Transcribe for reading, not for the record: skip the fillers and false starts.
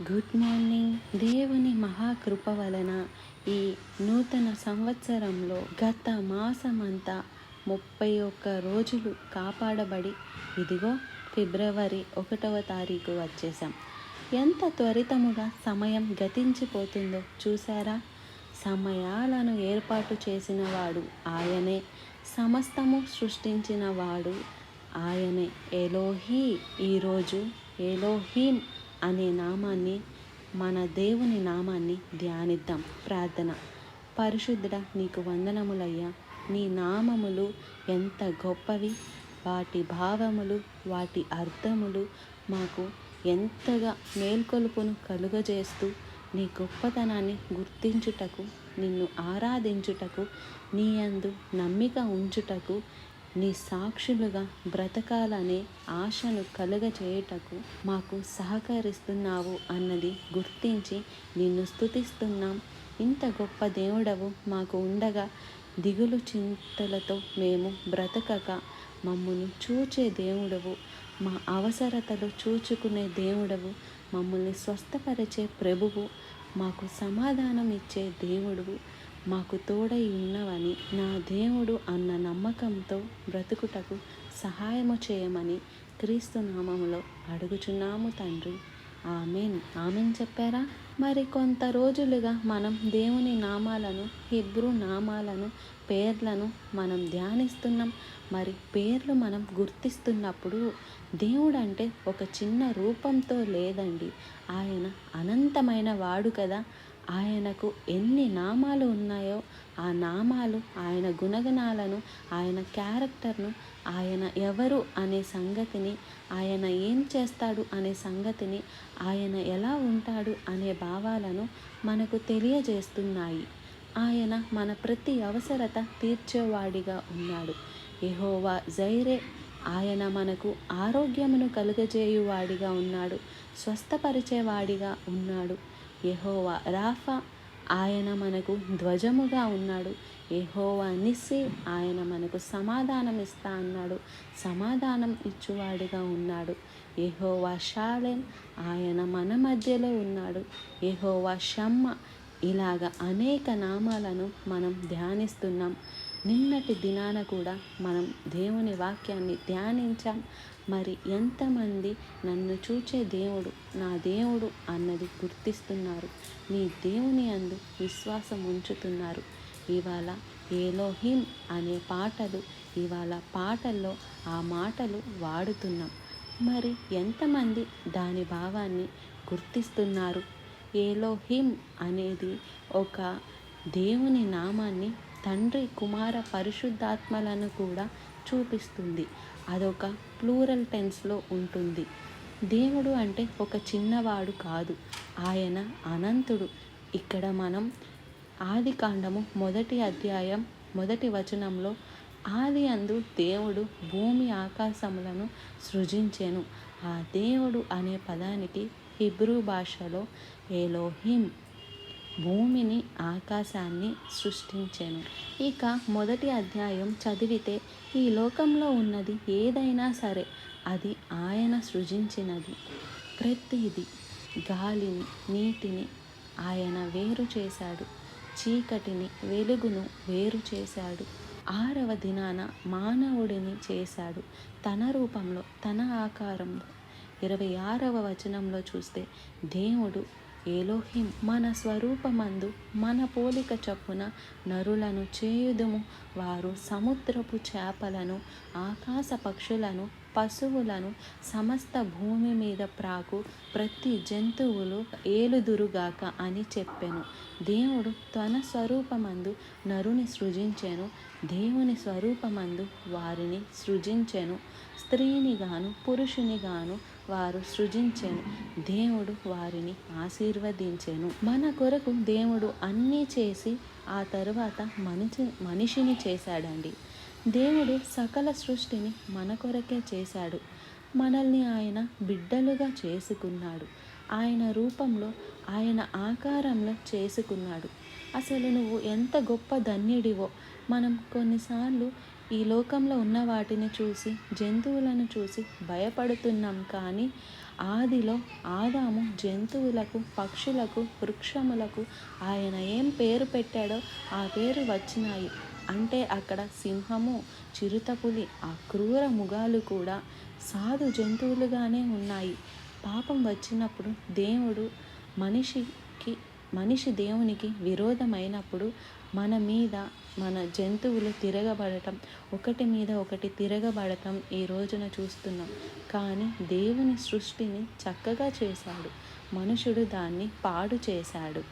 Good morning. దేవుని మహాకృప వలన ఈ నూతన సంవత్సరంలో గత మాసమంతా 31 రోజులు కాపాడబడి ఇదిగో ఫిబ్రవరి 1వ తారీఖు వచ్చేసాం. ఎంత త్వరితముగా సమయం గతించిపోతుందో చూసారా? సమయాలను ఏర్పాటు చేసిన వాడు ఆయనే, సమస్తము సృష్టించిన వాడు ఆయనే. ఎలోహీ. ఈరోజు ఎలోహీం అనే నామాన్ని, మన దేవుని నామాన్ని ధ్యానిద్దాం. ప్రార్థన. పరిశుద్ధుడా, నీకు వందనములయ్యా. నీ నామములు ఎంత గొప్పవి, వాటి భావములు, వాటి అర్థములు మాకు ఎంతగా మేల్కొలుపును కలుగజేస్తూ నీ గొప్పతనాన్ని గుర్తించుటకు, నిన్ను ఆరాధించుటకు, నీ యందు నమ్మిక ఉంచుటకు, నీ సాక్షులుగా బ్రతకాలనే ఆశను కలుగచేయుటకు మాకు సహకరిస్తున్నావు అన్నది గుర్తించి నిన్ను స్తుతిస్తున్నాం. ఇంత గొప్ప దేవుడవు మాకు ఉండగా దిగులు చింతలతో మేము బ్రతకక మమ్మల్ని చూచే దేవుడవు, మా అవసరతలు చూచుకునే దేవుడవు, మమ్మల్ని స్వస్థపరిచే ప్రభువు, మాకు సమాధానం ఇచ్చే దేవుడువు, మాకు తోడై ఉన్నవని నా దేవుడు అన్న నమ్మకంతో బ్రతుకుటకు సహాయము చేయమని క్రీస్తు నామములో అడుగుచున్నాము తండ్రి. ఆమెన్. ఆమెన్ చెప్పారా? మరి కొంత రోజులుగా మనం దేవుని నామాలను, హీబ్రూ నామాలను, పేర్లను మనం ధ్యానిస్తున్నాం. మరి పేర్లు మనం గుర్తిస్తున్నప్పుడు దేవుడు అంటే ఒక చిన్న రూపంతో లేదండి. ఆయన అనంతమైన వాడు కదా. ఆయనకు ఎన్ని నామాలు ఉన్నాయో ఆ నామాలు, ఆయన గుణగణాలను, ఆయన క్యారెక్టర్ను, ఆయన ఎవరు అనే సంగతిని, ఆయన ఏం చేస్తాడు అనే సంగతిని, ఆయన ఎలా ఉంటాడు అనే భావాలను మనకు తెలియజేస్తున్నాయి. ఆయన మన ప్రతి అవసరత తీర్చేవాడిగా ఉన్నాడు. యెహోవా జైరే, ఆయన మనకు ఆరోగ్యమును కలుగజేయువాడిగా ఉన్నాడు, స్వస్థపరిచేవాడిగా ఉన్నాడు. యెహోవా రాఫా, ఆయన మనకు ధ్వజముగా ఉన్నాడు. యెహోవా నిస్సి, ఆయన మనకు సమాధానం ఇస్తా అన్నాడు, సమాధానం ఇచ్చువాడిగా ఉన్నాడు. యెహోవా షాలెం, ఆయన మన మధ్యలో ఉన్నాడు. యెహోవా షమ్మ, ఇలాగ అనేక నామాలను మనం ధ్యానిస్తున్నాం. నిన్నటి దినాన కూడా మనం దేవుని వాక్యాన్ని ధ్యానించాం. మరి ఎంతమంది నన్ను చూచే దేవుడు, నా దేవుడు అన్నది గుర్తిస్తున్నారు, నీ దేవుని యందు విశ్వాసం ఉంచుతున్నారు? ఇవాళ ఎలోహిం అనే పాటలు, ఇవాళ పాటల్లో ఆ మాటలు వాడుతున్నాం. మరి ఎంతమంది దాని భావాన్ని గుర్తిస్తున్నారు? ఎలోహిం అనేది ఒక దేవుని నామాన్ని, తండ్రి, కుమార, పరిశుద్ధాత్మలను కూడా చూపిస్తుంది. అదొక ప్లూరల్ టెన్స్లో ఉంటుంది. దేవుడు అంటే ఒక చిన్నవాడు కాదు, ఆయన అనంతుడు. ఇక్కడ మనం ఆదికాండము 1వ అధ్యాయం 1వ వచనంలో ఆది అందు దేవుడు భూమి ఆకాశములను సృజించెను. ఆ దేవుడు అనే పదానికి హీబ్రూ భాషలో ఎలోహిం, భూమిని, ఆకాశాన్ని సృష్టించెను. ఇక 1వ అధ్యాయం చదివితే ఈ లోకంలో ఉన్నది ఏదైనా సరే అది ఆయన సృజించినది. ప్రతిదీ, గాలిని, నీటిని ఆయన వేరు చేశాడు, చీకటిని, వెలుగును వేరు చేశాడు. 6వ దినాన మానవుడిని చేశాడు, తన రూపంలో, తన ఆకారంలో. 26వ వచనంలో చూస్తే దేవుడు ఎలోహిం, మన స్వరూపమందు మన పోలిక చొప్పున నరులను చేయుదుము, వారు సముద్రపు చేపలను, ఆకాశ పక్షులను, పశువులను, సమస్త భూమి మీద ప్రాకు ప్రతి జంతువులు ఏలుదురుగాక అని చెప్పెను. దేవుడు తన స్వరూపమందు నరుని సృజించెను, దేవుని స్వరూపమందు వారిని సృజించెను. స్త్రీని గాను పురుషుని గాను వారు సృజించెను. దేవుడు వారిని ఆశీర్వదించెను. మన కొరకు దేవుడు అన్నీ చేసి ఆ తరువాత మనిషిని చేశాడండి. దేవుడు సకల సృష్టిని మన కొరకే చేశాడు. మనల్ని ఆయన బిడ్డలుగా చేసుకున్నాడు. ఆయన రూపంలో, ఆయన ఆకారంలో చేసుకున్నాడు. అసలు నువ్వు ఎంత గొప్ప ధన్యుడివో. మనం కొన్నిసార్లు ఈ లోకంలో ఉన్న వాటిని చూసి, జంతువులను చూసి భయపడుతున్నాం. కానీ ఆదిలో ఆదాము జంతువులకు, పక్షులకు, వృక్షములకు ఆయన ఏం పేరు పెట్టాడో ఆ పేరు వచ్చినాయి. అంటే అక్కడ సింహము, చిరుతపులి, ఆ క్రూర మృగాలు కూడా సాధు జంతువులుగానే ఉన్నాయి. పాపం వచ్చినప్పుడు మనిషి దేవునికి విరోధమైనప్పుడు మన మీద మన జంతువులు తిరగబడటం, ఒకటి మీద ఒకటి తిరగబడటం ఈ రోజున చూస్తున్నాం. కానీ దేవుని సృష్టిని చక్కగా చేశాడు, మనుషుడు దాన్ని పాడు చేశాడు.